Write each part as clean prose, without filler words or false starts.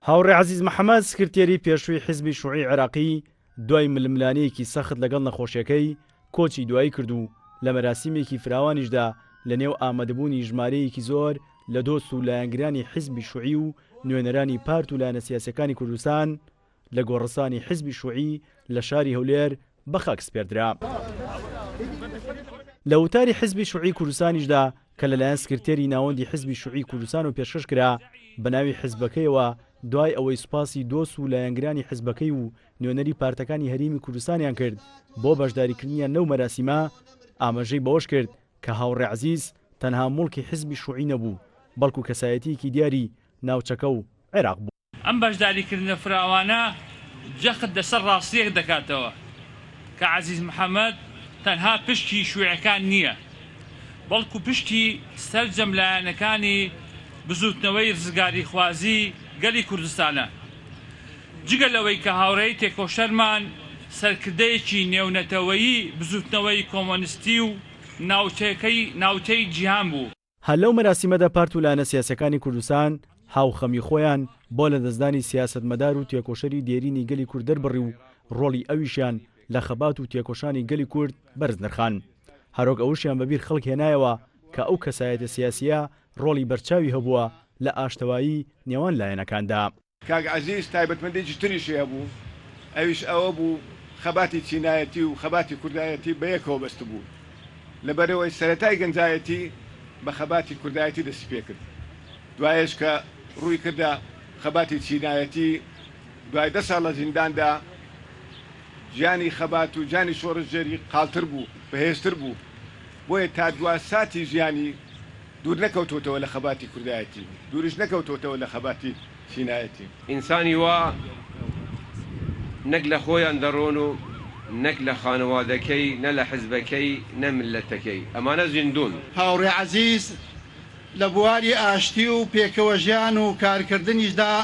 هاوڕێ عەزیز محەممەد سکرتێری پێشووی حیزبی شووعی عێراقی دوای ململانەیەکی سەخت لەگەڵ نەخۆشیەکەی کۆچی دوایی کرد و لە مەراسیمێکی فراوانیشدا لە نێو ئامادەبوونی ژمارەیەکی زۆر لە دۆست و لایەنگرانی حیزبی شووعی و نوێنەرانی پارت و لایەنە سیاسەکانی کوردستان لە گۆڕستانی حیزبی شووعی لە شاری هەولێر بەخاک سپێردرا. لە وتاری حیزبی شووعی کوردستانیشدا کە لەلایەن سکرتێری ناوەندی حیزبی شووعی کوردستان و پێشکەش کرا بە ناوی حیزبەکەیەوە دوای ئەوەی سوپاسی دۆست و لایەنگرانی حیزبەکەی و نوێنەری پارتەکانی هەرێمی کوردستانیان کرد بۆ بەشداریکردنیان لەو مەراسیمە ئاماژەی بەوەش کرد کە هاوڕێ عەزیز تەنها موڵکی حیزبی شووعی نەبوو بەڵکو کەسایەتیەکی دیاری ناوچەکە و عێراق بوو. ئەم بەشداریکردنە فراوانە جەخت لەسەر ڕاستیەک دەکاتەوە کە عەزیز محەممەد تەنها پشتی شووعەکان نییە بەڵکو پشتی سەرجەم لایەنەکانی بزوتنەوەی ڕزگاری خوازی گەلی کوردستانە. جگە لەوەی کە هاوڕێی تێکۆشەرمان سەرکردەیەکی نێونەتەوەیی بزوتنەوەی کۆمۆنیستی و ناوچەی جیهان بوو. هەر لەو مەراسیمەدا پارت و لایەنە سیاسەکانی کوردستان هاوخەمی خۆیان بۆ لە دەستدانی سیاسەتمەدار و تێکۆشەری دێرینی گەلی کورد دەربڕی و ڕۆڵی ئەویشیان لە خەبات و تێکۆشانی گەلی کورد بەرز نرخان. هەرۆک ئەوشیان بەبیر خەڵک هێنایەوە کە ئەو کەسایەتە سیاسیە ڕۆڵی بەرچاوی هەبووە لە ئاشتەوایی نێوان لایەنەکاندا. کاک عەزیز تایبەتمەندێکی تریشی هەبوو، ئەویش ئەوە بوو خەباتی چینایەتی و خەباتی کوردایەتی بەیەکەوە بەست بوو. لەبەرەوەی سەرەتای گەنجایەتی بە خەباتی کوردایەتی دەستی پێ کرد. دوایش کە ڕووی کردە خەباتی چینایەتی دوای 10 ساڵ لە زینداندا گیانی خەبات و گیانی شۆڕژێری قاڵتر بوو، بەهێزتر بوو، بۆیە تا دوا ساتی ژیانی دوور نەکەوتۆتەوە لە خەباتی کوردایەتی، دوورش نەکەوتۆتەوە لە خەباتی چینایەتی. ئینسانی وا نەک لە خۆیان دەڕۆن و نەک لە خانەوادەکەی نە لە حزبەکەی نە ملەتەکەی، ئەمانە زیندون. هاوڕێ عەزیز لە بواری ئاشتی و پێکەوە ژیان و کارکردنیشدا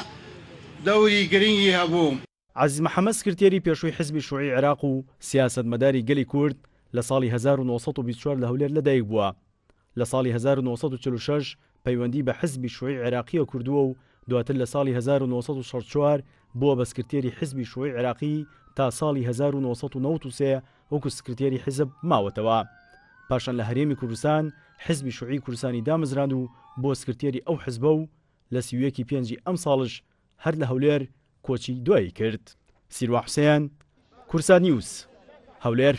دەوری گرنگی هەبوو. عەزیز محەممەد سکرتێری پێشووی حیزبی شووعی عێراق و سیاسەتمەداری گەلی کورد لە ساڵی 1924 لە هەولێر لەدایک بووە. لە ساڵی 1946 پەیوەندی بە حیزبی شووعی عێراقیە کردووە و دواتر لە ساڵی 1964 بووە بە سکرتێری حیزبی شووعی عێراقی تا ساڵی 1993 وەکو سکرتێری حیزب ماوەتەوە. پاشان لە هەرێمی کوردستان حیزبی شووعی کوردستانی دامەزراند و بۆ سکرتێری ئەو حیزبە و لە 31 پێنجی ئەم ساڵش هەر لە هەولێر کۆچی دوایی کرد. سیروە حوسێن، کورسان نیوز، هەولێر.